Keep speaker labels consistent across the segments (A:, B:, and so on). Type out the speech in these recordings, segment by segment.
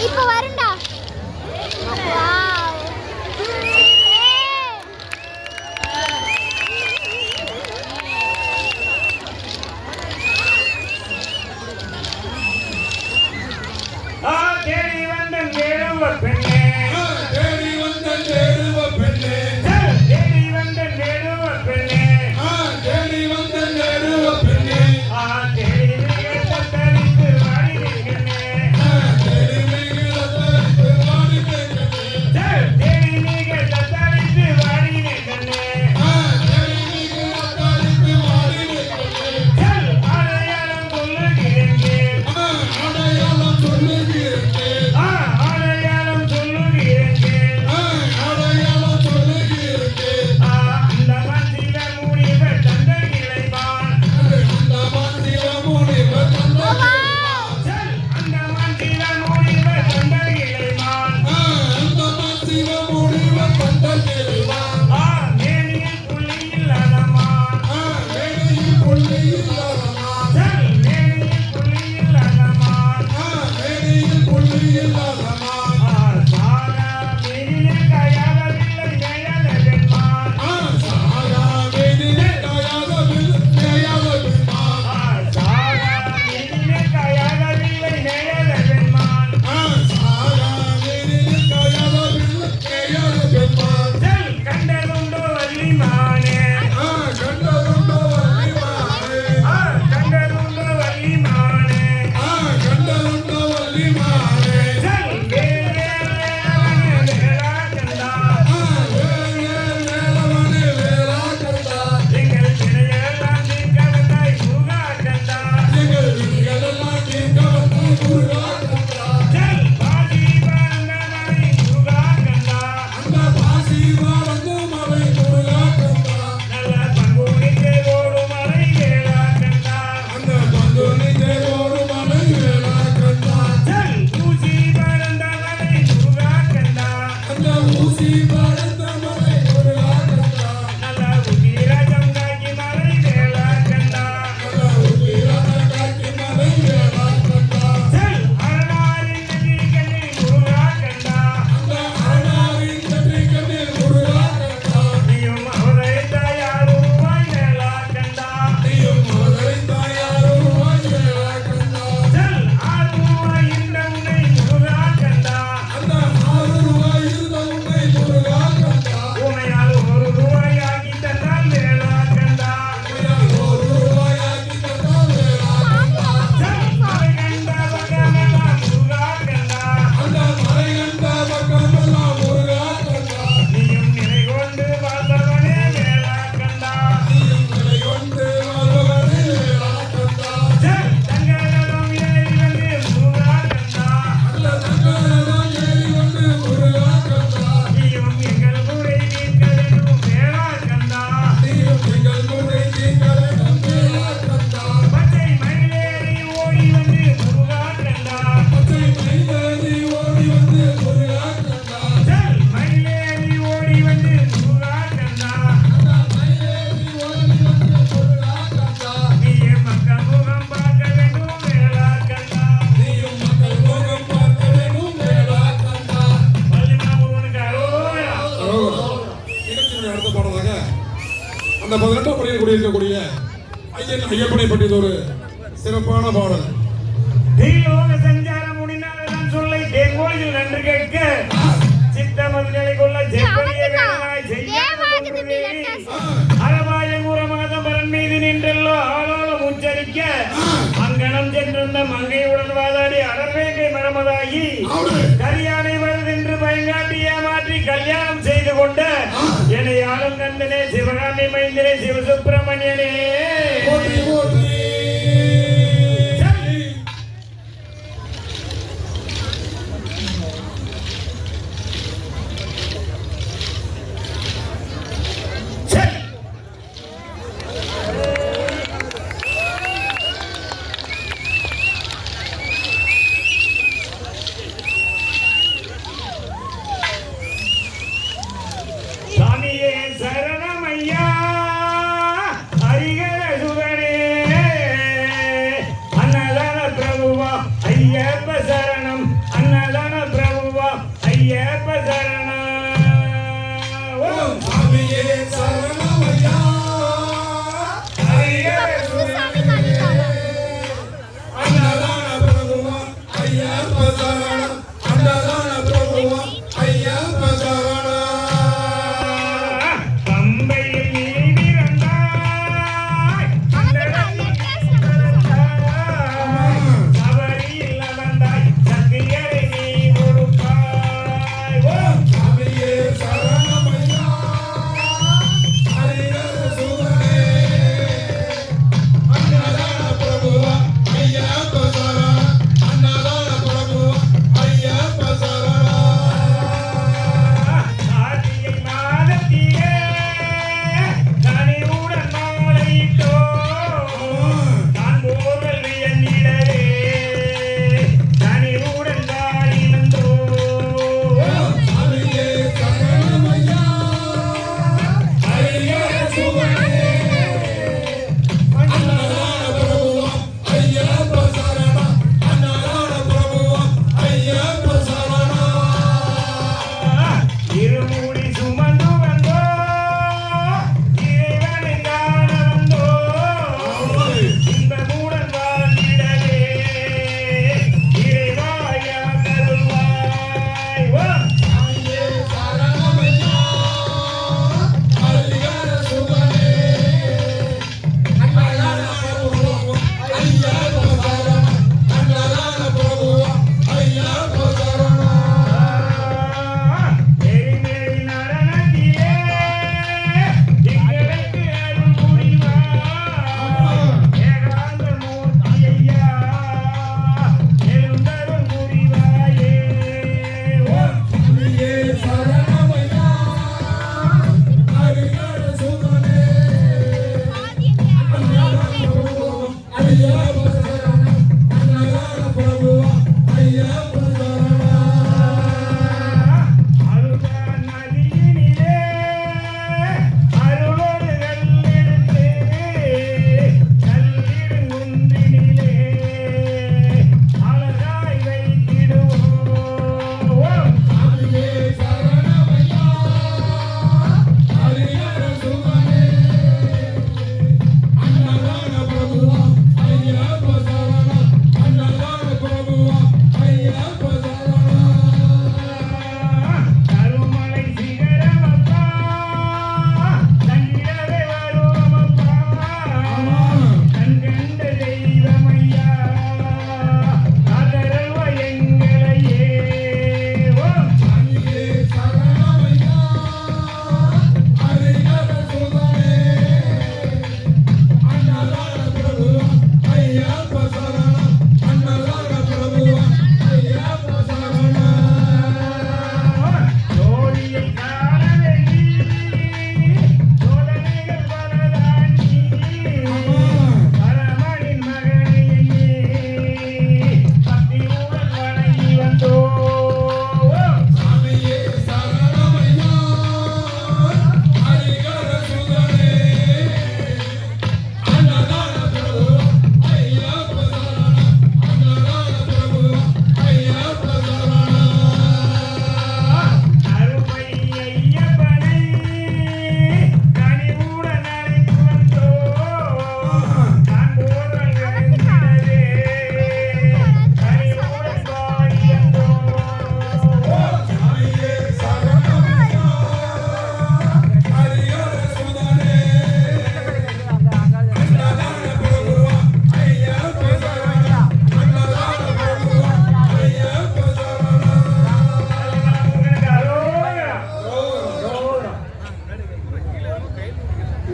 A: இப்ப வருண்டா.
B: தேடி வந்த தேடுவ பெண்ணே,
C: தேடி வந்த தேடுவ பெண்ணே,
B: தேடி வந்த தேடுவ பெண்ணே,
C: தேடி வந்த தேடுவ பெண்ணே,
B: தேடி மிக தத்தளித்து வாடி நிற்கனே,
C: தேடி மிக தத்தளித்து வாடி நிற்கனே,
B: தேடி மிக தத்தளித்து வாடி நிற்கனே,
C: தேடி மிக தத்தளித்து வாடி நிற்கனே,
B: அடையாளம் சொல்லுகிறேன்,
C: அடையாளம் சொல்லுகிறேன்,
B: அடையாளம் சொல்லுகிறேன்,
C: அடையாளம் சொல்லுகிறேன்,
B: அந்த மந்திர முடிவ தந்தகிளைவான்,
C: அந்த மந்திர முடிவ தந்தகிளைவான்,
B: அந்த மந்திர முடிவ தந்தகிளைவான்,
C: அந்த மந்திர முடிவ தந்தகிளைவான்,
B: மேனியில் புள்ளி இல்லாதமான்,
C: மேனியில் புள்ளி இல்லாதமான்,
B: மேனியில் புள்ளி இல்லாதமான்,
C: மேனியில் புள்ளி இல்லாதமான்,
B: சாரா மேனிலே கையாளவில்லை மேயலவென்மான்,
C: சாரா மேனிலே கையாளவில்லை மேயலவென்மான்,
B: சாரா மேனிலே கையாளவில்லை மேயலவென்மான்,
C: சாரா மேனிலே கையாளவில்லை மேயலவென்மான்,
B: கண்டதுண்டோ வள்ளிமானே,
C: கண்டதுண்டோ வள்ளிமானே,
B: கண்டதுண்டோ வள்ளிமானே,
C: கண்டதுண்டோ வள்ளிமானே, வேலவனே வேலா கண்டா,
B: எங்கள் திரையெல்லாம் தீர்க்க வந்தாய் முருகா கண்டா,
C: எங்கள் விதிகளெல்லாம் தீர்க்க வந்த முருகா கண்டா,
B: பாதி பறந்தவரை முருகா கண்டா,
C: அந்த பாசி வாழ்ந்த மலை முருகா கண்டா,
B: நல்ல பங்குனிக்கே ஓடும் மலை வேளா கண்டா,
C: அந்த பங்குனி தேரோடு மலை வேளா கண்டா,
B: ஊசி பறந்தவரை முருகா கண்டா,
C: அந்த ஊசி பறந்த மலை முருகா கண்டா,
B: நல்ல உதிரஜம் காக்கி மலை வேளா கண்டா,
C: அந்த உதிரத காக்கி மலை வேளா கண்டா,
B: அரணாரின் நெற்றிக்கண்ணை முருகா கண்டா,
C: அந்த ஆனாரின் நெற்றிக்கண்ணில் முருகா கண்டா,
B: நீயும் அவரை தாயாருவாய் வேளா கண்டா,
C: நீயும் மதுரை தாயாருவாய் வேளா கண்டா,
B: ஆறுவாய் இந்த உன்னை முருகா கண்டா,
C: அந்த 6 ரூபாய் இருந்த உன்னை முருகா கண்டா,
B: உமையால் ஒரு ரூபாய் ஆக்கி தந்தால் வேளா கண்டா,
C: 1 ரூபாய் ஆக்கி தந்தால் வேளா கண்டா,
B: மலை கண்டா பகமெல்லாம் முருகா கண்டா,
C: அந்த மலை கண்ட பக்கமெல்லாம் முருகா கண்டா,
B: நீயும் நிலை கொண்டு வாழ்ந்தவனே வேளா கண்டா,
C: நீயும் நிலை கொண்டு வாழ்பவனே வேளா கண்டா,
B: தங்கரதம் ஏறி வந்து முருகா கண்டா,
C: அந்த தங்கரதம் ஏறி வந்து முருகா கண்டா,
B: நீயும் எங்கள் குறை தீர்க்க வேண்டும் வேளா கண்டா,
C: நீயும் எங்கள் குறை தீர்க்க வேண்டும் வேளா கண்டா,
B: பச்சை மயிலேறி ஓடி வந்து முருகா கண்டா,
C: பச்சை மயிலேறி ஓடி வந்து முருகா கண்டா,
B: மயிலேறி ஓடி வந்து முருகா கண்டா,
C: அந்த மயிலேறி ஓடி வந்து முருகா கண்டா,
B: நீயே மக்கள் முகம் பார்க்க வேண்டும் வேளா கண்டா,
C: நீயும் மக்கள் முகம் பார்க்க வேண்டும் வேளா கண்டா.
B: வள்ளிமா முருகனுக்கு அரோகரா.
C: நிகழ்ச்சியினுடைய அடுத்த பாடலாக அந்த 18ஆம் படியில் குடியிருக்கக்கூடிய ஐயப்பனை பற்றியது ஒரு சிறப்பான பாடல்.
B: தெய்வலோக சஞ்சாரம் முடிந்தால்தான் சொல்லை தேங்கோயில் நன்று கேட்க சித்தமதிகளை கொள்ள செப்பனிய வேளாய் செய்யாதே அறவாய கூறமாதம் பரன் மீது நின்றெல்லோ ஆளோலம் உச்சரிக்க அங்கனம் சென்றிருந்த மங்கையுடன் வாதாடி அடர்வேங்கை மரமதாகி கரியானை வருதென்று பயங்காட்டி ஏமாற்றி கல்யாணம் செய்து கொண்ட என்னை ஆளும் கந்தனே சிவகாமி மைந்தனே சிவசுப்பிரமணியனே
C: போற்றி போற்றி.
B: சாமியே சரணமையா ஹரிகர சுகனே
C: சரணமையா
B: ஹரிஹர சுதனே
C: அன்னதான பிரபுவா ஐயப்ப சரணம் அன்னதான பிரபுவா ஐயப்ப சரணம்
B: பம்பையில் நீ பிறந்தாய் சபரியில் அமர்ந்தாய் சத்தியரை நீ கொடுப்பாய்
C: சாமியே சரணமையா ஹரிஹர சுதனே அன்னதான பிரபுவா ஐயப்ப சரணம் அன்னதான பிரபுவா ஐயப்ப சரணம்
B: கார்த்திகை மாதத்திலே கனிவுடன் மாலையிட்டோம் காண்போர்கள் வியந்திடவே கனிவுடன் தாடி வந்தோம்
C: சாமியே சரணமையா ஹரிஹர சுதனே அன்னதான பிரபுவா ஐயப்ப சரணம் அன்னதான பிரபுவா ஐயப்ப சரணம்
B: இருமுடி சுமந்து வந்தோம் இறைவனை காண வந்தோம் இன்பமுடன் வாழ்ந்திடவே இறைவாயா கருள்வாய்
C: சாமியே சரணமையா ஹரிஹர சுதனே அன்னதான பிரபுவா ஐயப்ப சரணம் அன்னதான பிரபுவா ஐயப்ப சரணம்
B: மேரி மேரி நடனத்திலே எங்களுக்கு அருள் புரிவாய் ஏகாந்த மூர்த்தி ஐயா எழுந்தருள் புரிவாயே
C: சாமியே சரணமையா ஹரிஹர சுதனே அன்னதான பிரபுவா ஐயப்ப சரணம் அன்னதான பிரபுவா ஐயப்ப சரணம்
B: அருள்தான் நதியினிலே அருளோடு கல்லெடுத்து கல்லிடும் குன்றினிலே அழகாய் வைத்திடுவோம்
C: சாமியே சரணமையா ஹரிஹர சுதனே அன்னதான பிரபுவா ஐயப்ப சரணம் அன்னதான பிரபுவா ஐயப்ப சரணம்
B: கருமலை சிகரமப்பா தன்னிடவே வருவமப்பா கண்கண்ட தெய்வமையா அதரல்வ எங்களையே
C: சாமியே சரணமையா ஹரிஹர சுதனே அன்னதான பிரபுவா ஐயப்ப சரணம் அன்னதான பிரபுவா ஐயப்ப சரணம்
B: ஜோடியை காண வேண்டி சோதனைகள் பலதாண்டி பரமனின் மகனை பக்தியுடன் வணங்கி வந்தோம்
C: சாமியே சரணமையா ஹரிஹர சுதனே அன்னதான பிரபுவா ஐயப்ப சரணம் அன்னதான பிரபுவா ஐயப்ப சரணம்
B: அருமை ஐயப்பனை கனிவுடன் அழைத்து வந்தோம் காண்போர்கள் எழுந்திடவே கனிவுடன் பாடி வந்தோம்
C: சாமியே சரணமையா ஹரிஹர சுதனே அன்னதான பிரபுவா ஐயப்ப சரணம் அன்னதான பிரபுவா ஐயப்ப சரணம்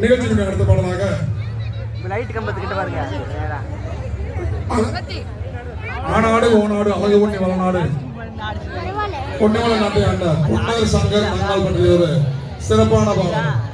C: நிகழ்ச்சியுடைய அடுத்த பாடலாக
A: லைட் கம்பத்துக்கிட்ட பாருங்க நேரா
C: ஆனாடு ஓநாடு அழகு பொன்னி வளநாடு பொன்னிவள நாட்டை ஆண்ட பொன்னர் சங்கர் மங்கால் பற்றிய ஒரு சிறப்பான பாடல்